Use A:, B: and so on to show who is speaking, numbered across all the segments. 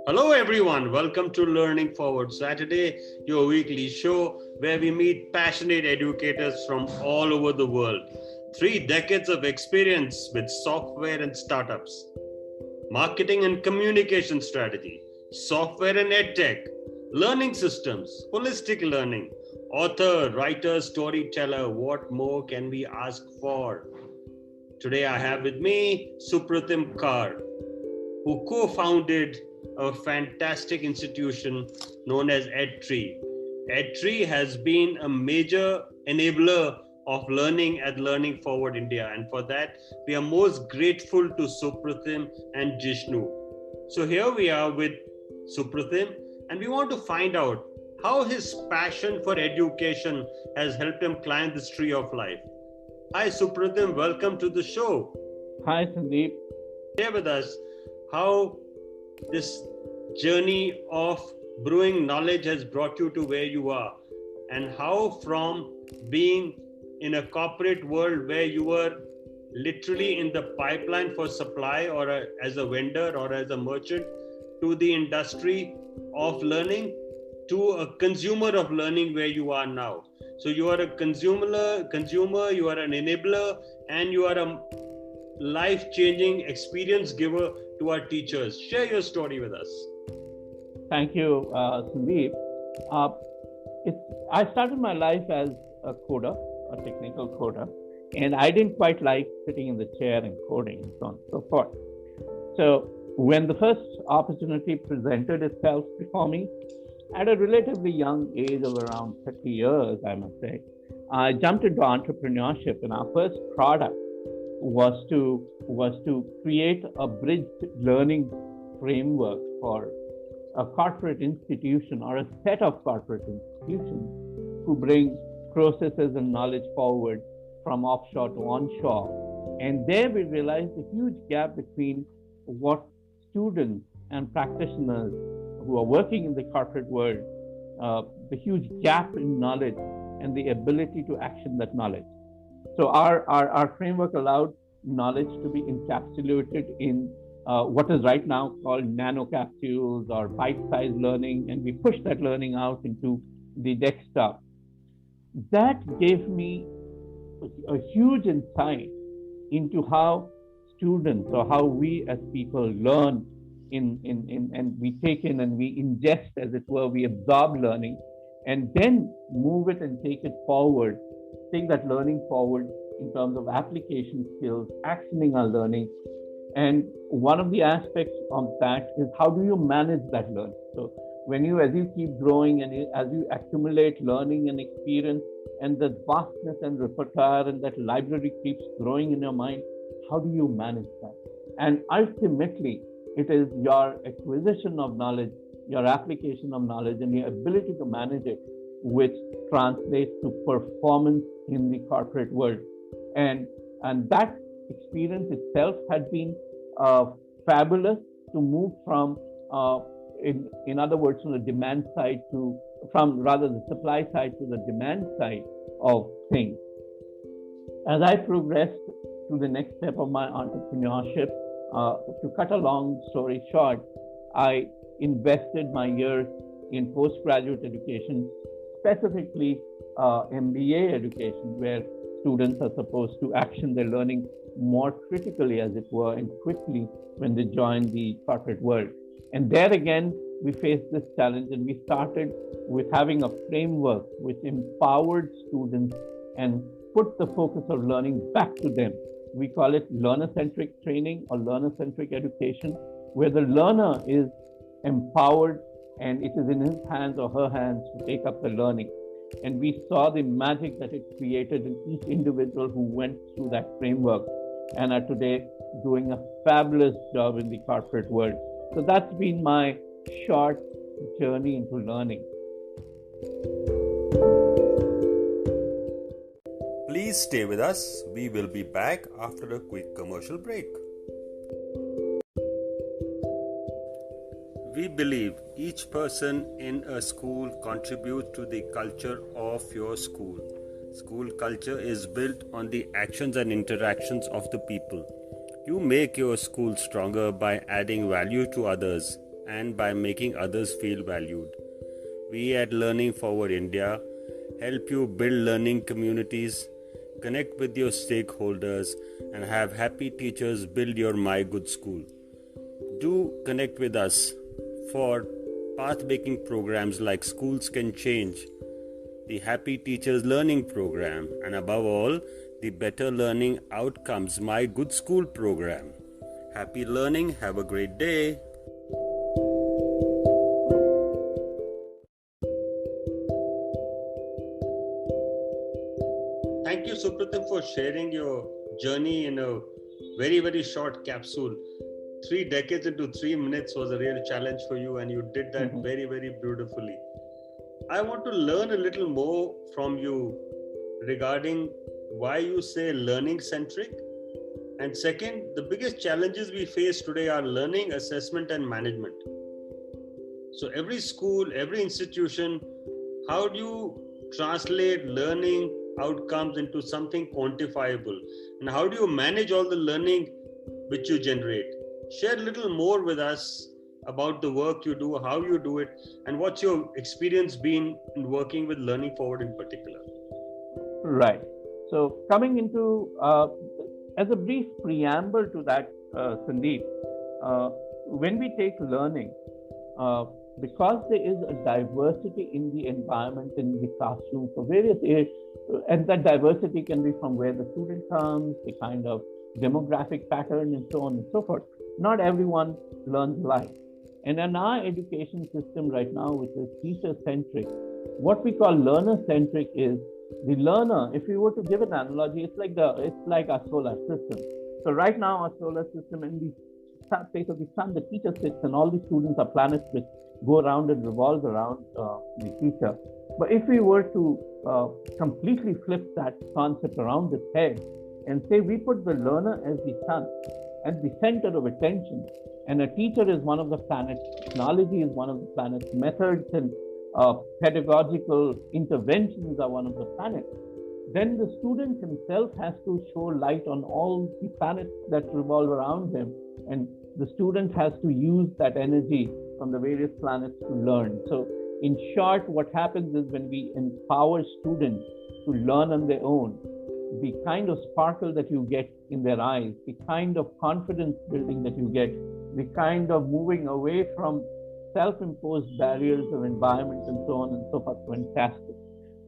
A: Hello, everyone. Welcome to Learning Forward Saturday, your weekly show where we meet passionate educators from all over the world. 3 decades of experience with software and startups, marketing and communication strategy, software and edtech, learning systems, holistic learning, author, writer, storyteller. What more can we ask for? Today, I have with me Supratim Kar, who co-founded a fantastic institution known as EdTree. EdTree has been a major enabler of learning at Learning Forward India, and for that, we are most grateful to Supratim and Jishnu. So here we are with Supratim, and we want to find out how his passion for education has helped him climb this tree of life. Hi Supratim, welcome to the show.
B: Hi Sandeep.
A: Share with us how this journey of brewing knowledge has brought you to where you are, and how from being in a corporate world where you were literally in the pipeline for supply or as a vendor or as a merchant to the industry of learning to a consumer of learning where you are now. So you are a consumer, you are an enabler, and you are a life-changing experience giver to our teachers. Share your story with us.
B: Thank you, Sandeep. I started my life as a coder, a technical coder, and I didn't quite like sitting in the chair and coding and so on and so forth. So when the first opportunity presented itself before me, at a relatively young age of around 30 years, I must say, I jumped into entrepreneurship, and our first product was to create a bridged learning framework for a corporate institution or a set of corporate institutions who bring processes and knowledge forward from offshore to onshore. And there we realized a huge gap between what students and practitioners who are working in the corporate world, the huge gap in knowledge and the ability to action that knowledge. So our framework allowed knowledge to be encapsulated in what is right now called nanocapsules or bite-sized learning, and we push that learning out into the desktop. That gave me a huge insight into how students or how we as people learn and we take in and we ingest, as it were, we absorb learning and then move it and take it forward, take that learning forward in terms of application skills, actioning our learning. And one of the aspects of that is how do you manage that learning? So as you keep growing and as you accumulate learning and experience and the vastness and repertoire and that library keeps growing in your mind, how do you manage that? And ultimately, it is your acquisition of knowledge, your application of knowledge, and your ability to manage it, which translates to performance in the corporate world. And that experience itself had been fabulous to move from, in other words, from the demand side the supply side to the demand side of things. As I progressed to the next step of my entrepreneurship, to cut a long story short, I invested my years in postgraduate education, specifically MBA education, where students are supposed to action their learning more critically, as it were, and quickly when they join the corporate world. And there again, we faced this challenge, and we started with having a framework which empowered students and put the focus of learning back to them. We call it learner-centric training or learner-centric education, where the learner is empowered and it is in his hands or her hands to take up the learning. And we saw the magic that it created in each individual who went through that framework and are today doing a fabulous job in the corporate world. So that's been my short journey into learning.
A: Please stay with us. We will be back after a quick commercial break. We believe each person in a school contributes to the culture of your school. School culture is built on the actions and interactions of the people. You make your school stronger by adding value to others and by making others feel valued. We at Learning Forward India help you build learning communities, connect with your stakeholders, and have happy teachers build your My Good School. Do connect with us for path-making programs like Schools Can Change, the Happy Teachers Learning Program, and above all, the Better Learning Outcomes My Good School program. Happy learning. Have a great day. Thank you, Supratim, for sharing your journey in a very, very short capsule. 3 decades into 3 minutes was a real challenge for you, and you did that very, very beautifully. I want to learn a little more from you regarding why you say learning-centric. And second, the biggest challenges we face today are learning, assessment, and management. So every school, every institution, how do you translate learning outcomes into something quantifiable? And how do you manage all the learning which you generate? Share a little more with us about the work you do, how you do it, and what's your experience been in working with Learning Forward in particular.
B: Right. So coming into, as a brief preamble to that, Sandeep, when we take learning, because there is a diversity in the environment in the classroom for various areas, and that diversity can be from where the student comes, the kind of demographic pattern, and so on and so forth. Not everyone learns alike. And in our education system right now, which is teacher-centric, what we call learner-centric is the learner. If we were to give an analogy, it's like our solar system. So right now, our solar system, in the face of the sun, the teacher sits, and all the students are planets which go around and revolve around the teacher. But if we were to completely flip that concept around its head and say we put the learner as the sun, at the center of attention, and a teacher is one of the planets, technology is one of the planets, methods and pedagogical interventions are one of the planets, then the student himself has to show light on all the planets that revolve around him, and the student has to use that energy from the various planets to learn. So in short, what happens is when we empower students to learn on their own, the kind of sparkle that you get in their eyes, the kind of confidence building that you get, the kind of moving away from self-imposed barriers of environment and so on and so forth, fantastic.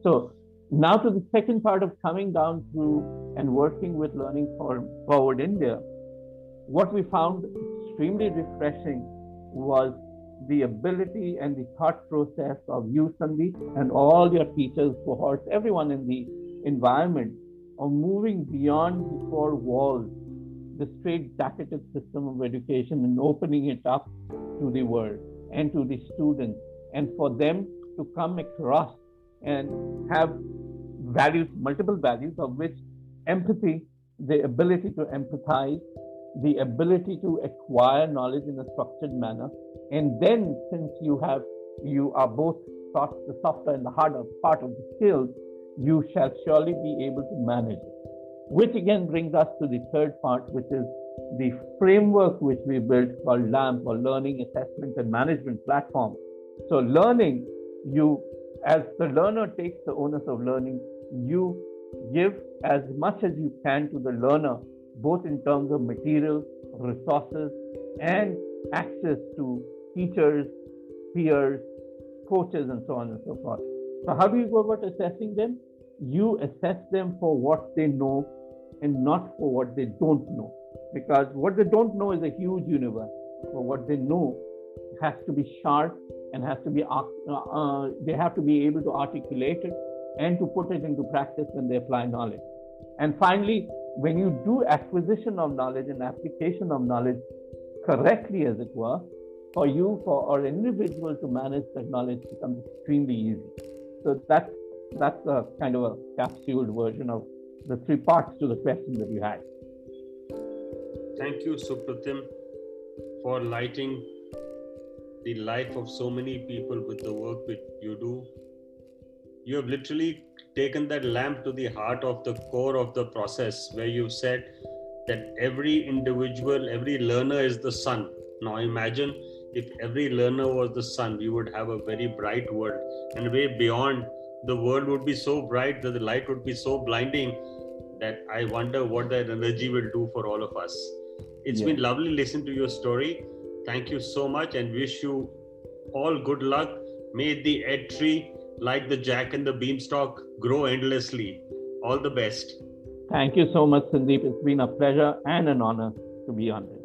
B: So now to the second part of coming down through and working with Learning Forward India, what we found extremely refreshing was the ability and the thought process of you, Sandeep, and all your teachers, cohorts, everyone in the environment, of moving beyond the four walls, the straight-jacketed system of education, and opening it up to the world and to the students, and for them to come across and have values, multiple values, of which empathy, the ability to empathize, the ability to acquire knowledge in a structured manner, and then since you are both taught the softer and the harder part of the skills, you shall surely be able to manage it. Which again brings us to the third part, which is the framework which we built called LAMP, or Learning, Assessment and Management Platform. So learning, as the learner takes the onus of learning, you give as much as you can to the learner, both in terms of material, resources, and access to teachers, peers, coaches, and so on and so forth. So how do you go about assessing them? You assess them for what they know and not for what they don't know. Because what they don't know is a huge universe. But what they know has to be sharp and has to be they have to be able to articulate it and to put it into practice when they apply knowledge. And finally, when you do acquisition of knowledge and application of knowledge correctly, as it were, for an individual to manage that knowledge becomes extremely easy. So that's a kind of a capsuled version of the three parts to the question that you had.
A: Thank you, Supratim, for lighting the life of so many people with the work that you do. You have literally taken that lamp to the heart of the core of the process, where you've said that every individual, every learner is the sun. Now imagine if every learner was the sun, we would have a very bright world. And way beyond, the world would be so bright that the light would be so blinding that I wonder what that energy will do for all of us. It's been lovely listening to your story. Thank you so much and wish you all good luck. May the ed tree, like the jack and the beanstalk, grow endlessly. All the best.
B: Thank you so much, Sandeep. It's been a pleasure and an honor to be on this.